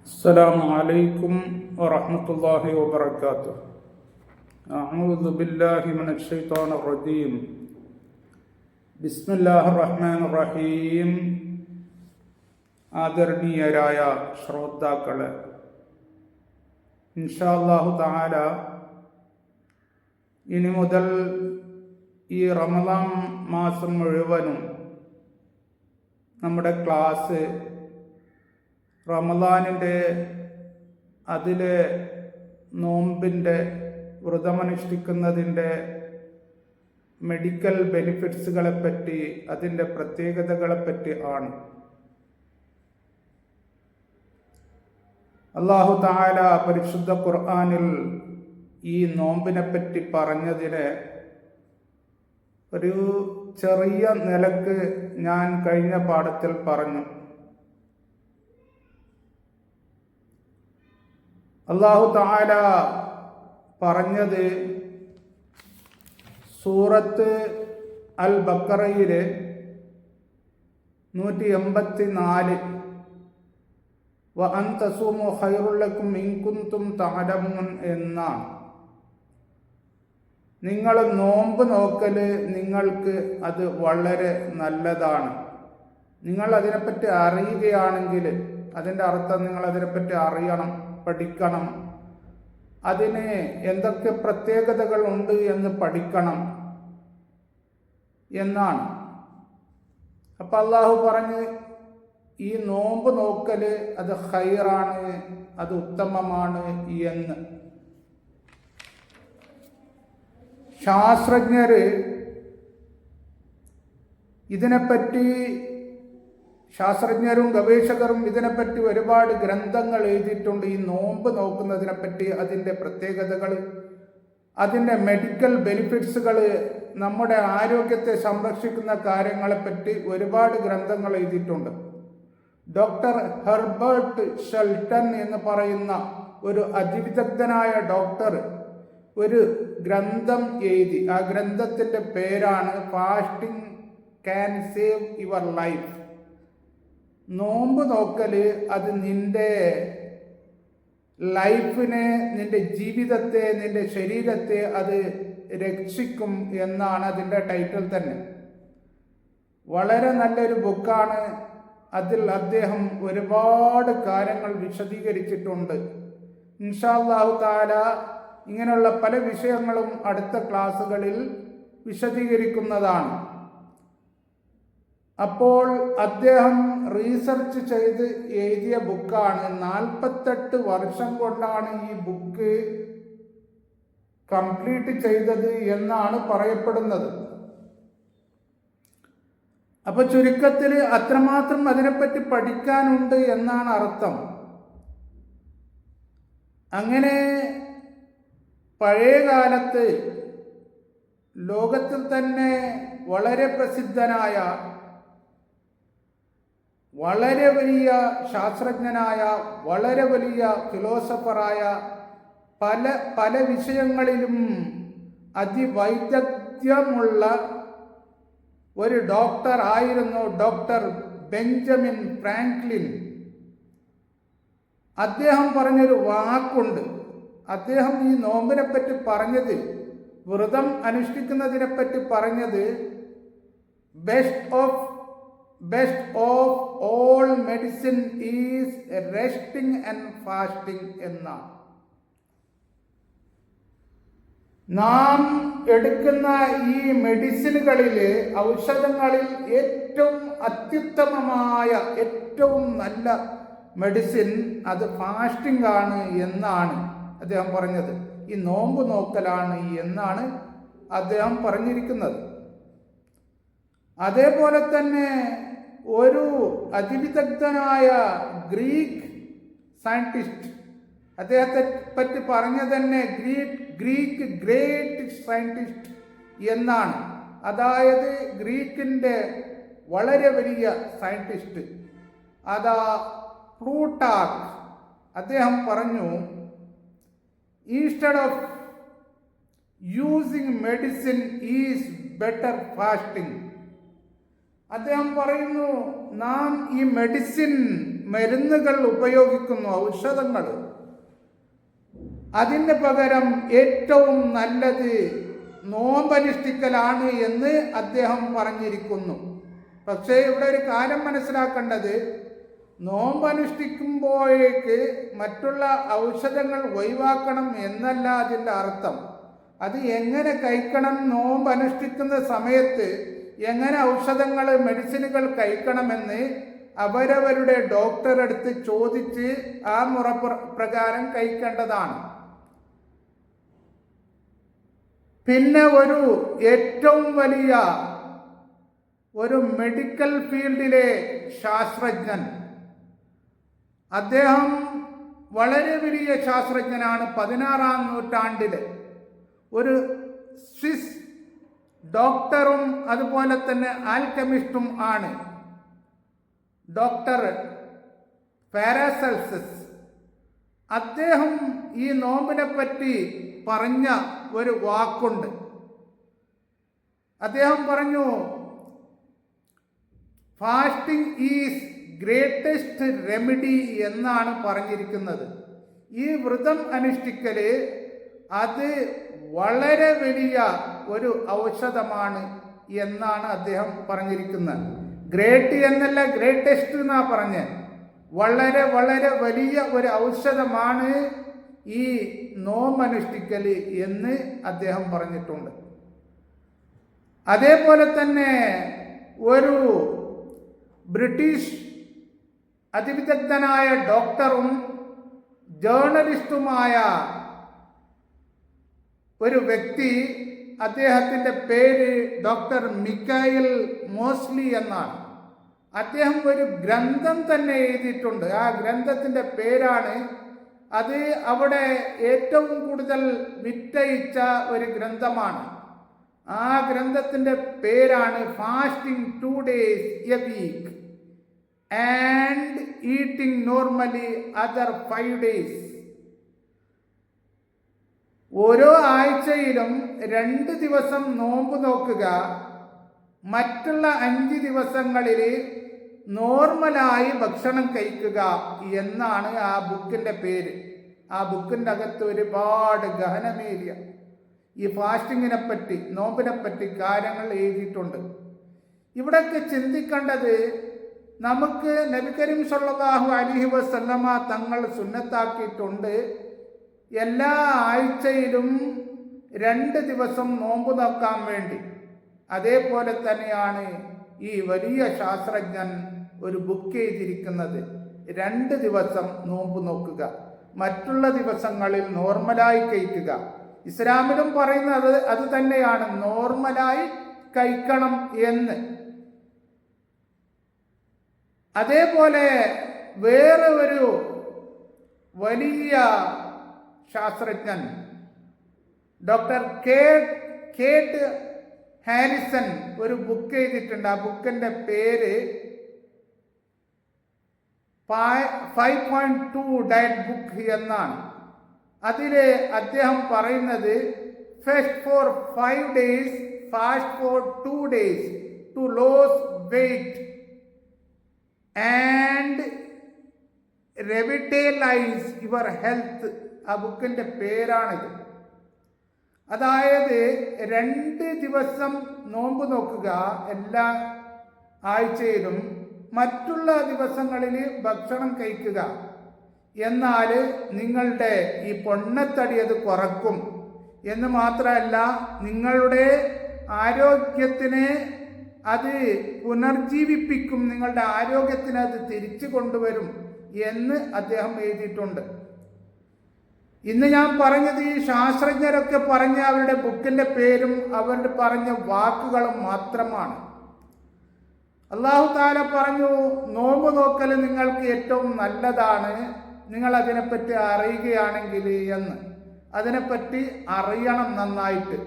السلام عليكم ورحمة الله وبركاته. أعوذ بالله من الشيطان الرجيم. بسم الله الرحمن الرحيم. ആദരണീയരായ ശ്രോതാക്കളെ, ഇൻഷാ അല്ലാഹു തആല ഇനി മുതൽ ഈ റമദാൻ മാസം മുഴുവനും നമ്മുടെ ക്ലാസ് റമദാനിൻ്റെ അതിലെ നോമ്പിൻ്റെ വ്രതമനുഷ്ഠിക്കുന്നതിൻ്റെ മെഡിക്കൽ ബെനിഫിറ്റ്സുകളെപ്പറ്റി, അതിൻ്റെ പ്രത്യേകതകളെപ്പറ്റി ആണ്. അല്ലാഹു തആല പരിശുദ്ധ ഖുർആനിൽ ഈ നോമ്പിനെപ്പറ്റി പറഞ്ഞതിനെ ഒരു ചെറിയ നിലക്ക് ഞാൻ കഴിഞ്ഞ പാഠത്തിൽ പറഞ്ഞു. അല്ലാഹു തആല പറഞ്ഞത് സൂറത്ത് അൽ ബഖറയിലെ 184 വ അൻ തസൂമു ഖൈറുൽ ലക്കും ഇൻ കുൻതും തഅലമൂൻ എന്നാണ്. നിങ്ങൾ നോമ്പ് നോക്കൽ നിങ്ങൾക്ക് അത് വളരെ നല്ലതാണ്. നിങ്ങൾ അതിനെപ്പറ്റി അറിയുകയാണെങ്കിൽ, അതിൻ്റെ അർത്ഥം നിങ്ങൾ അതിനെപ്പറ്റി അറിയണം, പഠിക്കണം, അതിന് എന്തൊക്കെ പ്രത്യേകതകൾ ഉണ്ട് എന്ന് പഠിക്കണം എന്നാണ്. അപ്പം അള്ളാഹു പറഞ്ഞ് ഈ നോമ്പ് നോക്കല് അത് ഖൈറാണ്, അത് ഉത്തമമാണ് എന്ന്. ശാസ്ത്രജ്ഞര് ഇതിനെപ്പറ്റി, ശാസ്ത്രജ്ഞരും ഗവേഷകരും ഇതിനെപ്പറ്റി ഒരുപാട് ഗ്രന്ഥങ്ങൾ എഴുതിയിട്ടുണ്ട്. ഈ നോമ്പ് നോക്കുന്നതിനെപ്പറ്റി, അതിൻ്റെ പ്രത്യേകതകൾ, അതിൻ്റെ മെഡിക്കൽ ബെനിഫിറ്റ്സുകൾ, നമ്മുടെ ആരോഗ്യത്തെ സംരക്ഷിക്കുന്ന കാര്യങ്ങളെപ്പറ്റി ഒരുപാട് ഗ്രന്ഥങ്ങൾ എഴുതിയിട്ടുണ്ട്. ഡോക്ടർ ഹെർബർട്ട് ഷെൽട്ടൺ എന്ന് പറയുന്ന ഒരു അതിവിദഗ്ധനായ ഡോക്ടർ ഒരു ഗ്രന്ഥം എഴുതി. ആ ഗ്രന്ഥത്തിൻ്റെ പേരാണ് fasting can save your life. നോമ്പ് നോക്കല് അത് നിന്റെ ലൈഫിനെ, നിന്റെ ജീവിതത്തെ, നിന്റെ ശരീരത്തെ അത് രക്ഷിക്കും എന്നാണ് അതിൻ്റെ ടൈറ്റിൽ തന്നെ. വളരെ നല്ലൊരു ബുക്കാണ്. അതിൽ അദ്ദേഹം ഒരുപാട് കാര്യങ്ങൾ വിശദീകരിച്ചിട്ടുണ്ട്. ഇൻഷാ അല്ലാഹു തആല ഇങ്ങനെയുള്ള പല വിഷയങ്ങളും അടുത്ത ക്ലാസ്സുകളിൽ വിശദീകരിക്കുന്നതാണ്. അപ്പോൾ അദ്ദേഹം റീസർച്ച് ചെയ്ത് എഴുതിയ ബുക്കാണ്. 48 വർഷം കൊണ്ടാണ് ഈ ബുക്ക് കംപ്ലീറ്റ് ചെയ്തത് എന്നാണ് പറയപ്പെടുന്നത്. അപ്പൊ ചുരുക്കത്തിൽ അത്രമാത്രം അതിനെപ്പറ്റി പഠിക്കാനുണ്ട് എന്നാണ് അർത്ഥം. അങ്ങനെ പഴയ കാലത്ത് ലോകത്തിൽ തന്നെ വളരെ പ്രസിദ്ധനായ, വളരെ വലിയ ശാസ്ത്രജ്ഞനായ, വളരെ വലിയ ഫിലോസഫറായ, പല വിഷയങ്ങളിലും അതിവൈദഗ്ധ്യമുള്ള ഒരു ഡോക്ടർ ആയിരുന്നു ഡോക്ടർ ബെഞ്ചമിൻ ഫ്രാങ്ക്ലിൻ. അദ്ദേഹം പറഞ്ഞൊരു വാക്കുണ്ട്. അദ്ദേഹം ഈ നോമ്പിനെപ്പറ്റി പറഞ്ഞത്, വ്രതം അനുഷ്ഠിക്കുന്നതിനെപ്പറ്റി പറഞ്ഞത്, best of all medicine is resting and fasting എന്നാണ്. നാം എടുക്കുന്ന ഈ മെഡിസിനുകളിൽ, ഔഷധങ്ങളിൽ ഏറ്റവും അത്യുത്തമമായ, ഏറ്റവും നല്ല മെഡിസിൻ അത് ഫാസ്റ്റിംഗ് ആണ് എന്നാണ് അദ്ദേഹം പറഞ്ഞത്. ഈ നോമ്പ് നോക്കലാണ് എന്നാണ് അദ്ദേഹം പറഞ്ഞിരിക്കുന്നത്. അതേപോലെ തന്നെ ഒരു അതിവിദഗ്ധനായ ഗ്രീക്ക് സയന്റിസ്റ്റ്, അദ്ദേഹത്തെ പറ്റി പറഞ്ഞ തന്നെ ഗ്രീക്ക് ഗ്രേറ്റ് സയന്റിസ്റ്റ് എന്നാണ്. അതായത് ഗ്രീക്കിൻ്റെ വളരെ വലിയ സയന്റിസ്റ്റ്, അതാ പ്ലൂട്ടാർക്ക്. അദ്ദേഹം പറഞ്ഞു, instead of using medicine is better fasting. അദ്ദേഹം പറയുന്നു, നാം ഈ മെഡിസിൻ മരുന്നുകൾ ഉപയോഗിക്കുന്നു, ഔഷധങ്ങൾ. അതിന് പകരം ഏറ്റവും നല്ലത് നോമ്പനുഷ്ഠിക്കലാണ് എന്ന് അദ്ദേഹം പറഞ്ഞിരിക്കുന്നു. പക്ഷേ ഇവിടെ ഒരു കാര്യം മനസ്സിലാക്കേണ്ടത്, നോമ്പനുഷ്ഠിക്കുമ്പോഴേക്ക് മറ്റുള്ള ഔഷധങ്ങൾ ഒഴിവാക്കണം എന്നല്ല അതിൻ്റെ അർത്ഥം. അത് എങ്ങനെ കഴിക്കണം, നോമ്പനുഷ്ഠിക്കുന്ന സമയത്ത് എങ്ങനെ ഔഷധങ്ങൾ, മെഡിസിനുകൾ കഴിക്കണമെന്ന് അവരവരുടെ ഡോക്ടറെടുത്ത് ചോദിച്ച് ആ മുറ പ്രകാരം കഴിക്കേണ്ടതാണ്. പിന്നെ ഒരു ഏറ്റവും വലിയ ഒരു മെഡിക്കൽ ഫീൽഡിലെ ശാസ്ത്രജ്ഞൻ, അദ്ദേഹം വളരെ വലിയ ശാസ്ത്രജ്ഞനാണ്. 16-ാം നൂറ്റാണ്ടിലെ ഒരു സ്വിസ് ഡോക്ടറും അതുപോലെ തന്നെ ആൽക്കമിസ്റ്റും ആണ് ഡോക്ടർ പാരാസെൽസസ്. അദ്ദേഹം ഈ നോമ്പിനെ പറ്റി പറഞ്ഞ ഒരു വാക്കുണ്ട്. അദ്ദേഹം പറഞ്ഞു, ഫാസ്റ്റിംഗ് ഈസ് ഗ്രേറ്റസ്റ്റ് റെമഡി എന്നാണ് പറഞ്ഞിരിക്കുന്നത്. ഈ വ്രതം അനുഷ്ഠിക്കല് അത് വളരെ വലിയ ഒരു ഔഷധമാണ് എന്നാണ് അദ്ദേഹം പറഞ്ഞിരിക്കുന്നത്. ഗ്രേറ്റ് എന്നല്ല, ഗ്രേറ്റസ്റ്റ് എന്നാ പറഞ്ഞ്. വളരെ വളരെ വലിയ ഒരു ഔഷധമാണ് ഈ നോമ്പനുഷ്ഠിക്കൽ എന്ന് അദ്ദേഹം പറഞ്ഞിട്ടുണ്ട്. അതേപോലെ തന്നെ ഒരു ബ്രിട്ടീഷ് അതിവിദഗ്ധനായ ഡോക്ടറും ജേർണലിസ്റ്റുമായ ഒരു വ്യക്തി, അദ്ദേഹത്തിൻ്റെ പേര് ഡോക്ടർ മിക്കായിൽ മോസ്ലി എന്നാണ്. അദ്ദേഹം ഒരു ഗ്രന്ഥം തന്നെ എഴുതിയിട്ടുണ്ട്. ആ ഗ്രന്ഥത്തിൻ്റെ പേരാണ്, അത് അവിടെ ഏറ്റവും കൂടുതൽ വിറ്റഴിച്ച ഒരു ഗ്രന്ഥമാണ്. ആ ഗ്രന്ഥത്തിൻ്റെ പേരാണ് fasting 2 days a week and eating normally other 5 days. ഓരോ ആഴ്ചയിലും 2 ദിവസം നോമ്പ് നോക്കുക, മറ്റുള്ള 5 ദിവസങ്ങളിൽ നോർമലായി ഭക്ഷണം കഴിക്കുക എന്നാണ് ആ ബുക്കിൻ്റെ പേര്. ആ ബുക്കിൻ്റെ അകത്ത് ഒരുപാട് ഗഹനമേറിയ ഈ ഫാസ്റ്റിങ്ങിനെ പറ്റി, നോമ്പിനെ പറ്റി കാര്യങ്ങൾ എഴുതിയിട്ടുണ്ട്. ഇവിടൊക്കെ ചിന്തിക്കേണ്ടത്, നമുക്ക് നബി കരീം സല്ലല്ലാഹു അലൈഹി വസല്ലമ തങ്ങൾ സുന്നത്താക്കിയിട്ടുണ്ട് എല്ലാ ആഴ്ചയിലും 2 ദിവസം നോമ്പ് നോക്കാൻ വേണ്ടി. അതേപോലെ തന്നെയാണ് ഈ വലിയ ശാസ്ത്രജ്ഞൻ ഒരു ബുക്ക് എഴുതിയിരിക്കുന്നത്, 2 ദിവസം നോമ്പ് നോക്കുക, മറ്റുള്ള ദിവസങ്ങളിൽ നോർമലായി കഴിക്കുക. ഇസ്ലാമിലും പറയുന്നത് അത് തന്നെയാണ്, നോർമലായി കഴിക്കണം എന്ന്. അതേപോലെ വേറെ ഒരു വലിയ ശാസ്ത്രജ്ഞൻ ഡോക്ടർ കേട്ട് ഹാരിസൺ ഒരു ബുക്ക് എഴുതിയിട്ടുണ്ട്. ആ ബുക്കിൻ്റെ പേര് 5.2 ഡയറ്റ് ബുക്ക് എന്നാണ്. അതിൽ അദ്ദേഹം പറയുന്നത്, fast for 5 days, fast for 2 days to lose weight and revitalize your health. ആ ബുക്കിൻ്റെ പേരാണിത്. അതായത് 2 ദിവസം നോമ്പ് നോക്കുക എല്ലാ ആഴ്ചയിലും, മറ്റുള്ള ദിവസങ്ങളിൽ ഭക്ഷണം കഴിക്കുക. എന്നാൽ നിങ്ങളുടെ ഈ പൊണ്ണത്തടി അത് കുറക്കും എന്ന് മാത്രമല്ല, നിങ്ങളുടെ ആരോഗ്യത്തിനെ അത് പുനർജീവിപ്പിക്കും, നിങ്ങളുടെ ആരോഗ്യത്തിന് അത് തിരിച്ചു കൊണ്ടുവരും എന്ന് അദ്ദേഹം എഴുതിയിട്ടുണ്ട്. ഇന്ന് ഞാൻ പറഞ്ഞത് ഈ ശാസ്ത്രജ്ഞരൊക്കെ പറഞ്ഞ അവരുടെ ബുക്കിൻ്റെ പേരും അവരുടെ പറഞ്ഞ വാക്കുകളും മാത്രമാണ്. അല്ലാഹു തആല പറഞ്ഞു, നോമ്പ് നോക്കൽ നിങ്ങൾക്ക് ഏറ്റവും നല്ലതാണ്, നിങ്ങൾ അതിനെപ്പറ്റി അറിയുകയാണെങ്കിൽ എന്ന്. അതിനെപ്പറ്റി അറിയണം നന്നായിട്ട്.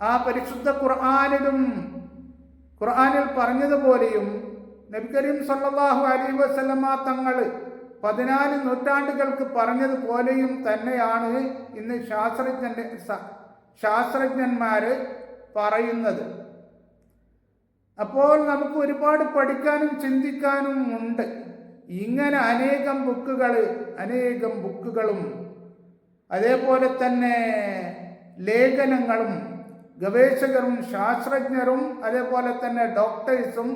ആ പരിശുദ്ധ ഖുർആനിൽ പറഞ്ഞതുപോലെയും നബി കരീം സല്ലല്ലാഹു അലൈഹി വസല്ലമ തങ്ങൾ 14 നൂറ്റാണ്ടുകൾക്ക് പറഞ്ഞതുപോലെയും തന്നെയാണ് ഇന്ന് ശാസ്ത്രജ്ഞന്മാർ പറയുന്നത്. അപ്പോൾ നമുക്ക് ഒരുപാട് പഠിക്കാനും ചിന്തിക്കാനും ഉണ്ട്. ഇങ്ങനെ അനേകം ബുക്കുകളും അതേപോലെ തന്നെ ലേഖനങ്ങളും ഗവേഷകരും ശാസ്ത്രജ്ഞരും അതേപോലെ തന്നെ ഡോക്ടേഴ്സും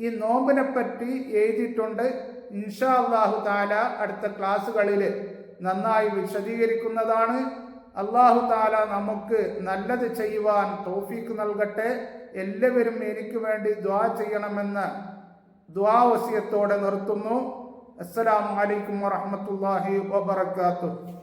ഈ നോമ്പിനെ പറ്റി എഴുതിയിട്ടുണ്ട്. ഇൻഷാ അല്ലാഹു തആല അടുത്ത ക്ലാസ്സുകളിൽ നന്നായി വിശദീകരിക്കുന്നതാണ്. അല്ലാഹു തആല നമുക്ക് നല്ലത് ചെയ്യുവാൻ തൗഫീക്ക് നൽകട്ടെ. എല്ലാവരും എനിക്ക് വേണ്ടി ദുആ ചെയ്യണമെന്ന് ദുആ വസിയത്തോടെ നിർത്തുന്നു. അസ്സലാമു അലൈക്കും വറഹ്മത്തുള്ളാഹി വബറകാതുഹു.